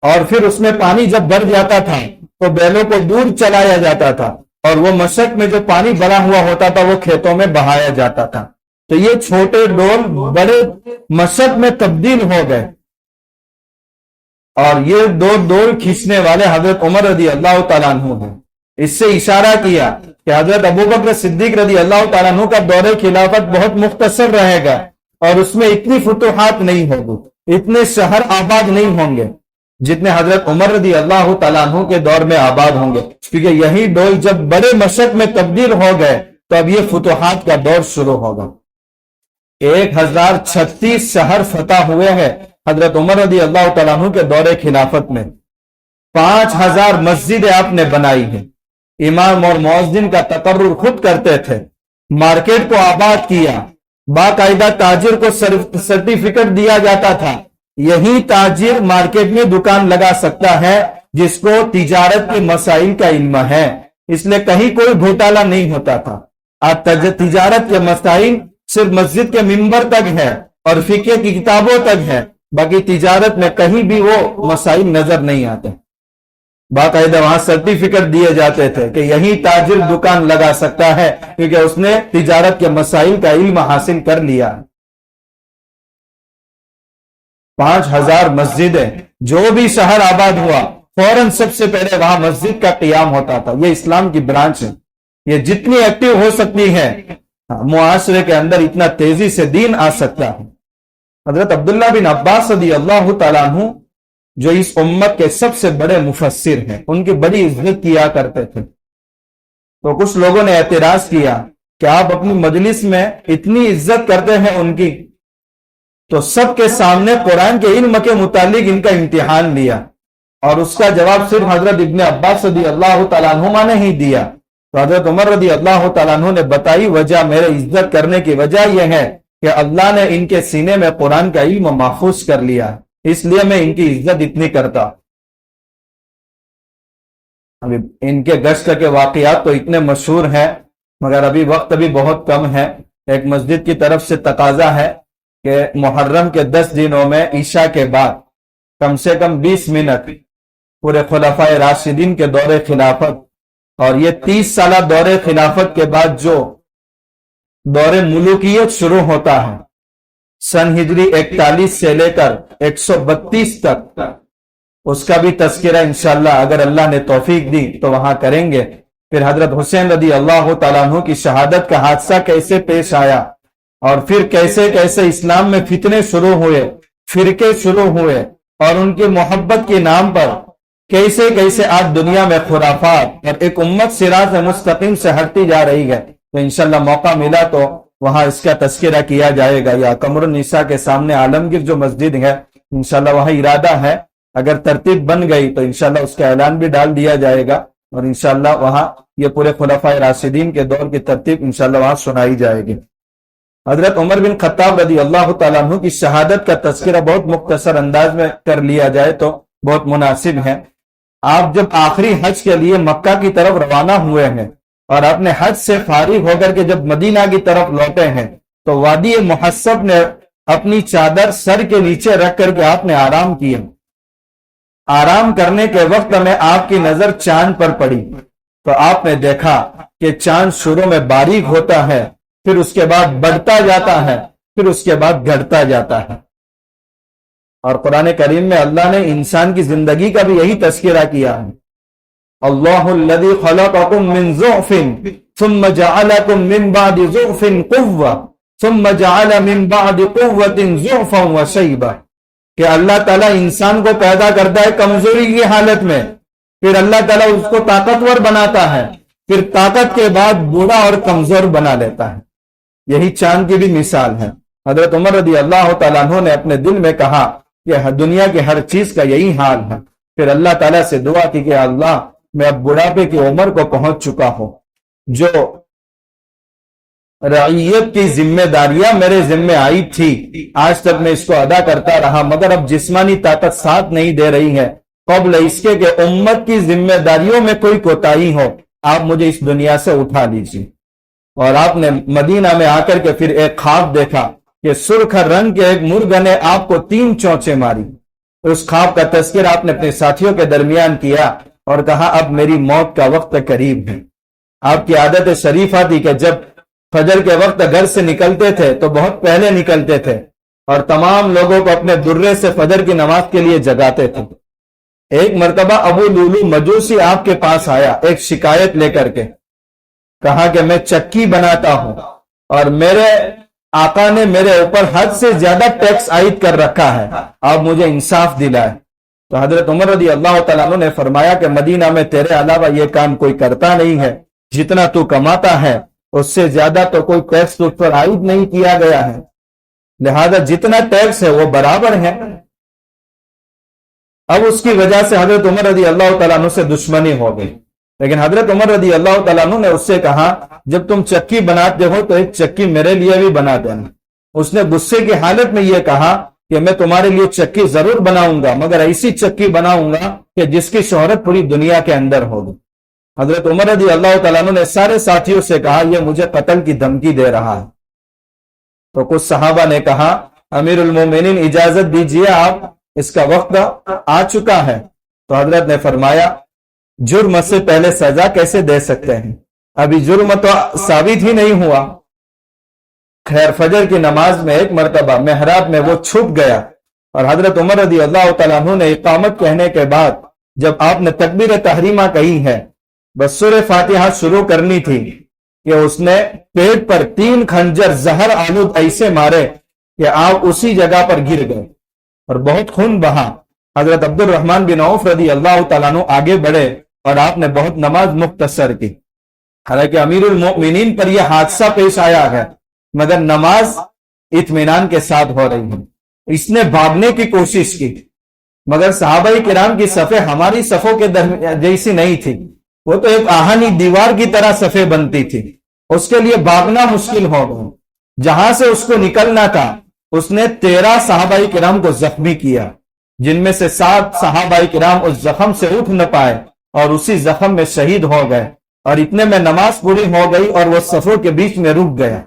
اور پھر اس میں پانی جب بھر جاتا تھا تو بیلوں کو دور چلایا جاتا تھا اور وہ مشق میں جو پانی بھرا ہوا ہوتا تھا وہ کھیتوں میں بہایا جاتا تھا۔ تو یہ چھوٹے ڈول بڑے مشق میں تبدیل ہو گئے اور یہ 2 ڈول کھینچنے والے حضرت عمر رضی اللہ تعالیٰ عنہ ہیں۔ اس سے اشارہ کیا کہ حضرت ابوبکر صدیق رضی اللہ تعالیٰ عنہ کا دور خلافت بہت مختصر رہے گا اور اس میں اتنی فتوحات نہیں ہوگی، اتنے شہر آباد نہیں ہوں گے جتنے حضرت عمر رضی اللہ تعالیٰ عنہ کے دور میں آباد ہوں گے، کیونکہ یہی ڈول جب بڑے مشق میں تبدیل ہو گئے تو اب یہ فتوحات کا دور شروع ہوگا۔ 1036 شہر فتح ہوئے ہیں حضرت عمر رضی اللہ تعالیٰ عنہ کے دور خلافت میں، 5000 مسجدیں آپ نے بنائی ہیں، امام اور مؤذن کا تقرر خود کرتے تھے، مارکیٹ کو آباد کیا، باقاعدہ تاجر کو سرٹیفکیٹ دیا جاتا تھا، یہی تاجر مارکیٹ میں دکان لگا سکتا ہے جس کو تجارت کے مسائل کا علم ہے، اس لیے کہیں کوئی گھوٹالہ نہیں ہوتا تھا۔ آج تجارت کے مسائل صرف مسجد کے ممبر تک ہے اور فقہ کی کتابوں تک ہے، باقی تجارت میں کہیں بھی وہ مسائل نظر نہیں آتے۔ باقاعدہ وہاں سرٹیفکیٹ دیے جاتے تھے کہ یہی تاجر دکان لگا سکتا ہے کیونکہ اس نے تجارت کے مسائل کا علم حاصل کر لیا۔ 5000 مسجدیں، جو بھی شہر آباد ہوا فوراً سب سے پہلے وہاں مسجد کا قیام ہوتا تھا۔ یہ اسلام کی برانچ ہے، یہ جتنی ایکٹیو ہو سکتی ہے معاشرے کے اندر اتنا تیزی سے دین آ سکتا ہے۔ حضرت عبداللہ بن عباس رضی اللہ تعالیٰ عنہ جو اس امت کے سب سے بڑے مفسر ہیں، ان کی بڑی عزت کیا کرتے تھے، تو کچھ لوگوں نے اعتراض کیا کہ آپ اپنی مجلس میں اتنی عزت کرتے ہیں ان کی، تو سب کے سامنے قرآن کے علم کے متعلق ان کا امتحان لیا اور اس کا جواب صرف حضرت ابن عباس رضی اللہ تعالیٰ عنہما نے ہی دیا۔ تو حضرت عمر رضی اللہ تعالیٰ عنہ نے بتائی وجہ، میرے عزت کرنے کی وجہ یہ ہے کہ اللہ نے ان کے سینے میں قرآن کا علم محفوظ کر لیا، اس لیے میں ان کی عزت اتنی کرتا۔ ابھی ان کے گشت کے واقعات تو اتنے مشہور ہیں مگر ابھی وقت بھی بہت کم ہے۔ ایک مسجد کی طرف سے تقاضا ہے کہ محرم کے 10 دنوں میں عشاء کے بعد کم سے کم 20 منٹ پورے خلفائے راشدین کے دور خلافت اور یہ 30 سالہ دور خلافت کے بعد جو دور ملوکیت شروع ہوتا ہے سن ہجری 41 سے لے کر 132 تک، اس کا بھی تذکرہ انشاءاللہ اگر اللہ نے توفیق دی تو وہاں کریں گے۔ پھر حضرت حسین رضی اللہ تعالیٰ عنہ کی شہادت کا حادثہ کیسے پیش آیا اور پھر کیسے کیسے اسلام میں فتنے شروع ہوئے، فرقے شروع ہوئے اور ان کی محبت کے نام پر کیسے کیسے آج دنیا میں خرافات اور ایک امت صراط مستقیم سے ہٹتی جا رہی ہے، تو انشاءاللہ موقع ملا تو وہاں اس کا تذکرہ کیا جائے گا۔ یا قمر النساء کے سامنے عالمگیر جو مسجد ہے انشاءاللہ وہاں ارادہ ہے، اگر ترتیب بن گئی تو انشاءاللہ اس کا اعلان بھی ڈال دیا جائے گا اور انشاءاللہ وہاں یہ پورے خلفائے راشدین کے دور کی ترتیب انشاءاللہ وہاں سنائی جائے گی۔ حضرت عمر بن خطاب رضی اللہ تعالیٰ عنہ کی شہادت کا تذکرہ بہت مختصر انداز میں کر لیا جائے تو بہت مناسب ہے۔ آپ جب آخری حج کے لیے مکہ کی طرف روانہ ہوئے ہیں اور اپنے حج سے فارغ ہو کر کے جب مدینہ کی طرف لوٹے ہیں تو وادی محصب نے اپنی چادر سر کے نیچے رکھ کر کے آپ نے آرام کیا۔ آرام کرنے کے وقت میں آپ کی نظر چاند پر پڑی تو آپ نے دیکھا کہ چاند شروع میں باریک ہوتا ہے، پھر اس کے بعد بڑھتا جاتا ہے، پھر اس کے بعد گھٹتا جاتا ہے۔ اور قرآن کریم میں اللہ نے انسان کی زندگی کا بھی یہی تذکرہ کیا ہے۔ اللہ الذی خلقکم من ضعف ثم جعلکم من بعد ضعف قوة ثم جعل من بعد قوة ضعفا وشیبا، کہ اللہ تعالیٰ انسان کو پیدا کرتا ہے کمزوری کی حالت میں، پھر اللہ تعالیٰ اس کو طاقتور بناتا ہے، پھر طاقت کے بعد بوڑھا اور کمزور بنا لیتا ہے۔ یہی چاند کی بھی مثال ہے۔ حضرت عمر رضی اللہ تعالیٰ عنہ نے اپنے دل میں کہا کہ دنیا کی ہر چیز کا یہی حال ہے، پھر اللہ تعالیٰ سے دعا کی کہ اللہ میں اب بڑھاپے کی عمر کو پہنچ چکا ہوں، جو رعیت کی ذمہ داریاں میرے ذمہ آئی تھی آج تک میں اس کو ادا کرتا رہا، مگر اب جسمانی طاقت ساتھ نہیں دے رہی ہے، قبل اس کے کہ امت کی ذمہ داریوں میں کوئی کوتاہی ہو آپ مجھے اس دنیا سے اٹھا لیجیے۔ اور آپ نے مدینہ میں آ کر کے پھر ایک خواب دیکھا کہ سرخ رنگ کے ایک مرغ نے آپ کو 3 چونچیں ماری۔ اس خواب کا تذکرہ آپ نے اپنے ساتھیوں کے درمیان کیا اور کہا اب میری موت کا وقت قریب ہے۔ آپ کی عادت شریفہ تھی کہ جب فجر کے وقت گھر سے نکلتے تھے تو بہت پہلے نکلتے تھے اور تمام لوگوں کو اپنے درے سے فجر کی نماز کے لیے جگاتے تھے۔ ایک مرتبہ ابو لولو مجوسی آپ کے پاس آیا ایک شکایت لے کر کے، کہا کہ میں چکی بناتا ہوں اور میرے آقا نے میرے اوپر حد سے زیادہ ٹیکس عائد کر رکھا ہے، آپ مجھے انصاف دلائے۔ تو حضرت عمر رضی اللہ تعالیٰ عنہ نے فرمایا کہ مدینہ میں تیرے علاوہ یہ کام کوئی کرتا نہیں ہے، جتنا تو کماتا ہے اس سے زیادہ تو کوئی ٹیکس تجھ پر عائد نہیں کیا گیا ہے، لہذا جتنا ٹیکس ہے وہ برابر ہے۔ اب اس کی وجہ سے حضرت عمر رضی اللہ تعالیٰ عنہ سے دشمنی ہو گئی، لیکن حضرت عمر رضی اللہ تعالیٰ عنہ نے اس سے کہا جب تم چکی بناتے ہو تو ایک چکی میرے لیے بھی بنا دینا۔ اس نے غصے کی حالت میں یہ کہا کہ میں تمہارے لیے چکی ضرور بناؤں گا، مگر ایسی چکی بناؤں گا کہ جس کی شہرت پوری دنیا کے اندر ہوگی۔ حضرت عمر رضی اللہ تعالیٰ عنہ نے سارے ساتھیوں سے کہا یہ مجھے قتل کی دھمکی دے رہا ہے۔ تو کچھ صحابہ نے کہا امیر المومنین اجازت دیجیے، آپ اس کا وقت آ چکا ہے۔ تو حضرت نے فرمایا جرم سے پہلے سزا کیسے دے سکتے ہیں، ابھی جرم تو ثابت ہی نہیں ہوا۔ خیر فجر کی نماز میں ایک مرتبہ محراب میں وہ چھپ گیا اور حضرت عمر رضی اللہ تعالیٰ عنہ نے اقامت کہنے کے بعد جب آپ نے تکبیر تحریمہ کہی ہے بس سورہ فاتحہ شروع کرنی تھی کہ اس نے پیٹ پر 3 خنجر زہر آلود ایسے مارے کہ آپ اسی جگہ پر گر گئے اور بہت خون بہا۔ حضرت عبد الرحمن بن عوف رضی اللہ تعالیٰ عنہ آگے بڑھے اور آپ نے بہت نماز مختصر کی، حالانکہ امیر المؤمنین پر یہ حادثہ پیش آیا ہے مگر نماز اطمینان کے ساتھ ہو رہی ہے۔ اس نے بھاگنے کی کوشش کی مگر صحابہ کرام کی صفیں ہماری صفوں کے جیسی نہیں تھی، وہ تو ایک آہنی دیوار کی طرح صفیں بنتی تھی، اس کے لیے بھاگنا مشکل ہو گیا۔ جہاں سے اس کو نکلنا تھا اس نے 13 صحابہ کرام کو زخمی کیا، جن میں سے 7 صحابہ کرام اس زخم سے اٹھ نہ پائے اور اسی زخم میں شہید ہو گئے، اور اتنے میں نماز پوری ہو گئی اور وہ صفوں کے بیچ میں رک گیا۔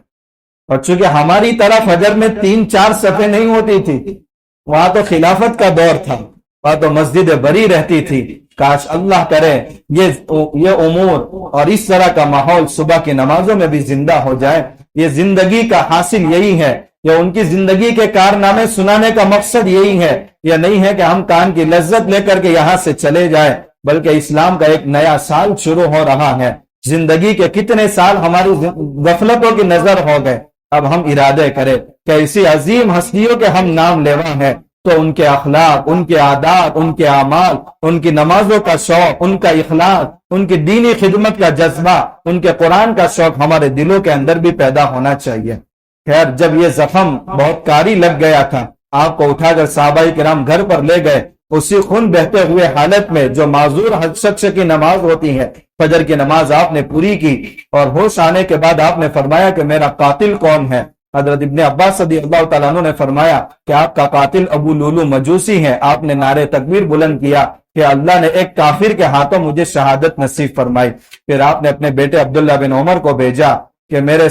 اور چونکہ ہماری طرح فجر میں 3-4 صفیں نہیں ہوتی تھی، وہاں تو خلافت کا دور تھا، وہاں تو مسجد بری رہتی تھی۔ کاش اللہ کرے یہ امور اور اس طرح کا ماحول صبح کی نمازوں میں بھی زندہ ہو جائے۔ یہ زندگی کا حاصل یہی ہے، یا ان کی زندگی کے کارنامے سنانے کا مقصد یہی ہے، یا نہیں ہے کہ ہم کان کی لذت لے کر کے یہاں سے چلے جائیں، بلکہ اسلام کا ایک نیا سال شروع ہو رہا ہے۔ زندگی کے کتنے سال ہماری غفلتوں کی نظر ہو گئے، اب ہم ارادے کریں کہ ایسی عظیم ہستیوں کے ہم نام لیوا ہیں تو ان کے اخلاق، ان کے عادات، ان کے اعمال، ان کی نمازوں کا شوق، ان کا اخلاص، ان کی دینی خدمت کا جذبہ، ان کے قرآن کا شوق ہمارے دلوں کے اندر بھی پیدا ہونا چاہیے۔ خیر جب یہ زخم بہت کاری لگ گیا تھا، آپ کو اٹھا کر صحابہ کرام گھر پر لے گئے، اسی خون بہتے ہوئے حالت میں جو معذور شخص کی نماز ہوتی ہے، فجر کی نماز آپ نے پوری کی، اور ہوش آنے کے بعد آپ نے فرمایا کہ میرا قاتل کون ہے؟ حضرت ابن عباس رضی اللہ تعالیٰ عنہ نے فرمایا کہ آپ کا قاتل ابو لولو مجوسی ہیں. آپ نے نعرے تکبیر بلند کیا کہ اللہ نے ایک کافر کے ہاتھوں مجھے شہادت نصیب فرمائی. پھر آپ نے اپنے بیٹے عبداللہ بن عمر کو بھیجا کہ میرے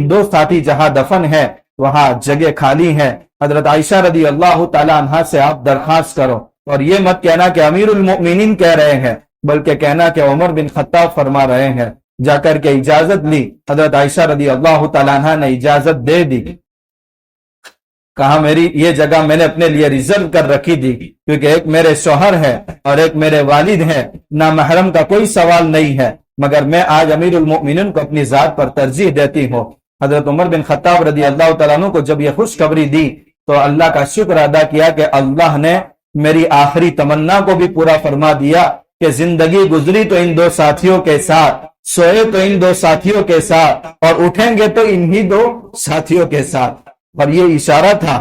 دو ساتھی جہاں دفن ہے وہاں جگہ خالی ہے. حضرت عائشہ رضی اللہ تعالیٰ عنہ سے آپ درخواست کرو اور یہ مت کہنا کہ امیر المؤمنین کہہ رہے ہیں بلکہ کہنا کہ عمر بن خطاب فرما رہے ہیں. جا کر کے اجازت لی. حضرت عائشہ رضی اللہ تعالیٰ عنہ نے اجازت دے دی. کہا میری یہ جگہ میں نے اپنے لیے ریزرو کر رکھی تھی کیونکہ ایک میرے شوہر ہے اور ایک میرے والد ہے, نہ محرم کا کوئی سوال نہیں ہے, مگر میں آج امیر المؤمنین کو اپنی ذات پر ترجیح دیتی ہوں. حضرت عمر بن خطاب رضی اللہ تعالیٰ عنہ کو جب یہ خوشخبری دی تو اللہ کا شکر ادا کیا کہ اللہ نے میری آخری تمنا کو بھی پورا فرما دیا کہ زندگی گزری تو ان دو ساتھیوں کے ساتھ, سوئے تو ان دو ساتھیوں کے ساتھ, اور اٹھیں گے تو انہی دو ساتھیوں کے ساتھ. اور یہ اشارہ تھا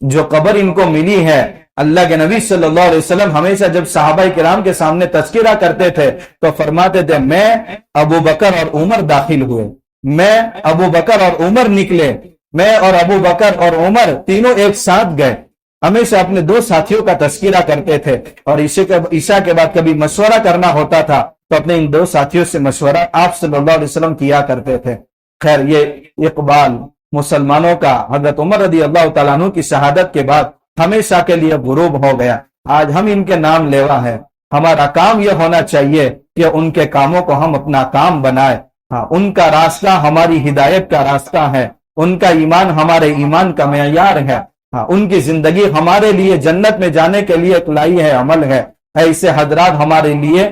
جو قبر ان کو ملی ہے. اللہ کے نبی صلی اللہ علیہ وسلم ہمیشہ جب صحابہ کرام کے سامنے تذکرہ کرتے تھے تو فرماتے تھے میں ابو بکر اور عمر داخل ہوئے, میں ابو بکر اور عمر نکلے, میں اور ابو بکر اور عمر تینوں ایک ساتھ گئے. ہمیشہ اپنے دو ساتھیوں کا تذکرہ کرتے تھے اور عشاء کے بعد کبھی مشورہ کرنا ہوتا تھا تو اپنے ان دو ساتھیوں سے مشورہ آپ صلی اللہ علیہ وسلم کیا کرتے تھے. خیر, یہ اقبال مسلمانوں کا حضرت عمر رضی اللہ تعالیٰ عنہ کی شہادت کے بعد ہمیشہ کے لیے غروب ہو گیا. آج ہم ان کے نام لیوا ہے. ہمارا کام یہ ہونا چاہیے کہ ان کے کاموں کو ہم اپنا کام بنائے. ہاں, ان کا راستہ ہماری ہدایت کا راستہ ہے, ان کا ایمان ہمارے ایمان کا معیار ہے. ہاں, ان کی زندگی ہمارے لیے جنت میں جانے کے لیے ایک لائی ہے, عمل ہے. ایسے حضرات ہمارے لیے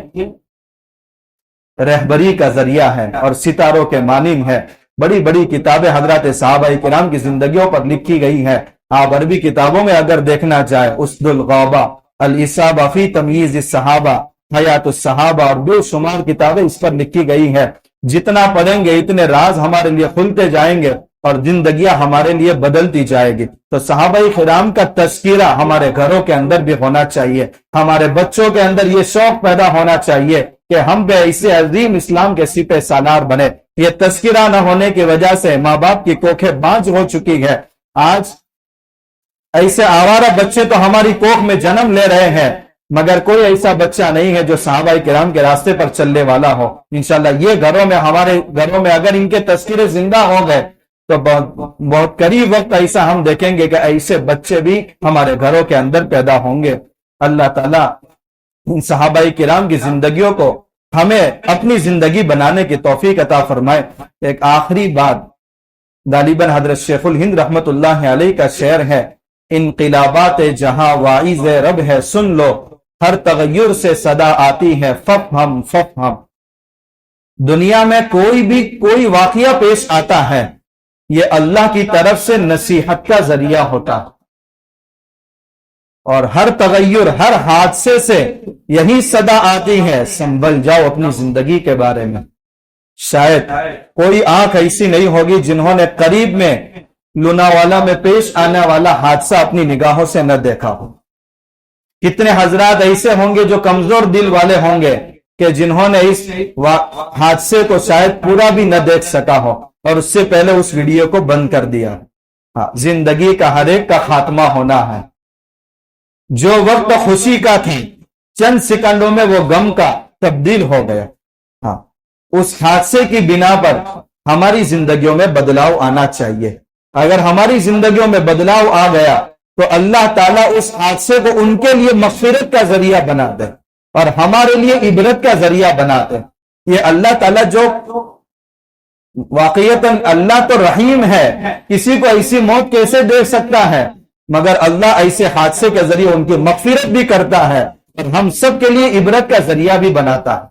رہبری کا ذریعہ ہے اور ستاروں کے مانند ہے. بڑی بڑی کتابیں حضرات صحابہ کرام کی زندگیوں پر لکھی گئی ہیں. آپ عربی کتابوں میں اگر دیکھنا چاہے اسد الغابہ, الاصابہ فی تمییز الصحابہ, حیات الصحابہ اور بے شمار کتابیں اس پر لکھی گئی ہیں. جتنا پڑھیں گے اتنے راز ہمارے لیے کھلتے جائیں گے اور زندگیاں ہمارے لیے بدلتی جائے گی. تو صحابہ کرام کا تذکرہ ہمارے گھروں کے اندر بھی ہونا چاہیے. ہمارے بچوں کے اندر یہ شوق پیدا ہونا چاہیے کہ ہم بھی ایسے عظیم اسلام کے سپہ سالار بنے. یہ تذکرہ نہ ہونے کی وجہ سے ماں باپ کی کوکھیں بانج ہو چکی ہے. آج ایسے آوارہ بچے تو ہماری کوکھ میں جنم لے رہے ہیں مگر کوئی ایسا بچہ نہیں ہے جو صحابہ کرام کے راستے پر چلنے والا ہو. انشاءاللہ یہ ہمارے گھروں میں اگر ان کے تذکرے زندہ ہو گئے تو بہت قریب وقت ایسا ہم دیکھیں گے کہ ایسے بچے بھی ہمارے گھروں کے اندر پیدا ہوں گے. اللہ تعالیٰ ان صحابہ کرام کی زندگیوں کو ہمیں اپنی زندگی بنانے کی توفیق عطا فرمائے. ایک آخری بات, غالباً حضرت شیخ الہند رحمت اللہ علیہ کا شعر ہے, انقلابات جہاں واعظ رب ہے سن لو, ہر تغیر سے صدا آتی ہے ففہم ففہم. دنیا میں کوئی واقعہ پیش آتا ہے یہ اللہ کی طرف سے نصیحت کا ذریعہ ہوتا ہے, اور ہر تغیر, ہر حادثے سے یہی صدا آتی ہے سنبھل جاؤ اپنی زندگی کے بارے میں. شاید کوئی آنکھ ایسی نہیں ہوگی جنہوں نے قریب میں لوناوالا میں پیش آنے والا حادثہ اپنی نگاہوں سے نہ دیکھا ہو. کتنے حضرات ایسے ہوں گے جو کمزور دل والے ہوں گے کہ جنہوں نے اس حادثے کو شاید پورا بھی نہ دیکھ سکا ہو اور اس سے پہلے اس ویڈیو کو بند کر دیا. زندگی کا ہر ایک کا خاتمہ ہونا ہے. جو وقت خوشی کا تھی چند سیکنڈوں میں وہ غم کا تبدیل ہو گیا. اس حادثے کی بنا پر ہماری زندگیوں میں بدلاؤ آنا چاہیے. اگر ہماری زندگیوں میں بدلاؤ آ گیا تو اللہ تعالیٰ اس حادثے کو ان کے لیے مغفرت کا ذریعہ بنا دے اور ہمارے لیے عبرت کا ذریعہ بنا دے. یہ اللہ تعالیٰ جو واقعیتاً اللہ تو رحیم ہے, کسی کو ایسی موت کیسے دے سکتا ہے, مگر اللہ ایسے حادثے کے ذریعے ان کی مغفرت بھی کرتا ہے اور ہم سب کے لیے عبرت کا ذریعہ بھی بناتا ہے.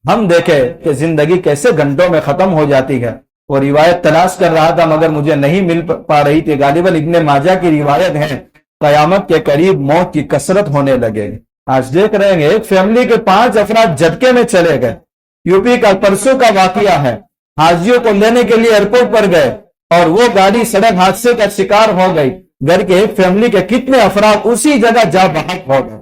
ہم دیکھیں کہ زندگی کیسے گھنٹوں میں ختم ہو جاتی ہے. وہ روایت تلاش کر رہا تھا مگر مجھے نہیں مل پا رہی تھی. غالباً ابن ماجہ کی روایت ہے, قیامت کے قریب موت کی کثرت ہونے لگے گی. آج دیکھ رہے ہیں ایک فیملی کے 5 افراد جھٹکے میں چلے گئے. یوپی کا پرسوں کا واقعہ ہے. حاجیوں کو لینے کے لیے ایئرپورٹ پر گئے اور وہ گاڑی سڑک حادثے کا شکار ہو گئی. گھر کے ایک فیملی کے کتنے افراد اسی جگہ جا بحق ہو گئے.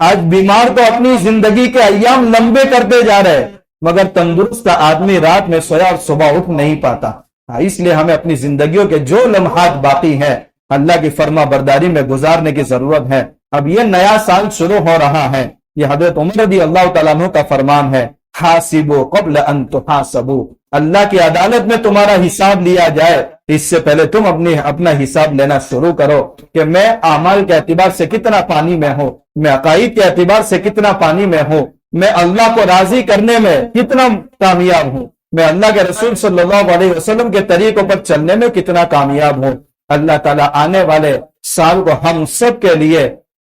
آج بیمار تو اپنی زندگی کے ایام لمبے کرتے جا رہے مگر تندرست آدمی رات میں سویا اور صبح اٹھ نہیں پاتا. اس لیے ہمیں اپنی زندگیوں کے جو لمحات باقی ہیں اللہ کی فرما برداری میں گزارنے کی ضرورت ہے۔ اب یہ نیا سال شروع ہو رہا ہے، یہ حضرت عمر رضی اللہ تعالیٰ عنہ کا فرمان ہے، حاسبوا قبل ان تحاسبوا، اللہ کی عدالت میں تمہارا حساب لیا جائے اس سے پہلے تم اپنا حساب لینا شروع کرو کہ میں اعمال کے اعتبار سے کتنا پانی میں ہوں، میں عقائد کے اعتبار سے کتنا پانی میں ہوں، میں اللہ کو راضی کرنے میں کتنا کامیاب ہوں، میں اللہ کے رسول صلی اللہ علیہ وسلم کے طریقوں پر چلنے میں کتنا کامیاب ہوں۔ اللہ تعالیٰ آنے والے سال کو ہم سب کے لیے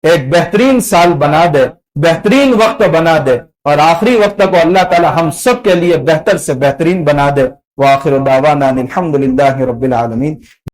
ایک بہترین سال بنا دے، بہترین وقت بنا دے، اور آخری وقت کو اللہ تعالیٰ ہم سب کے لیے بہتر سے بہترین بنا دے۔ وآخر دعوانا الحمدللہ رب العالمین۔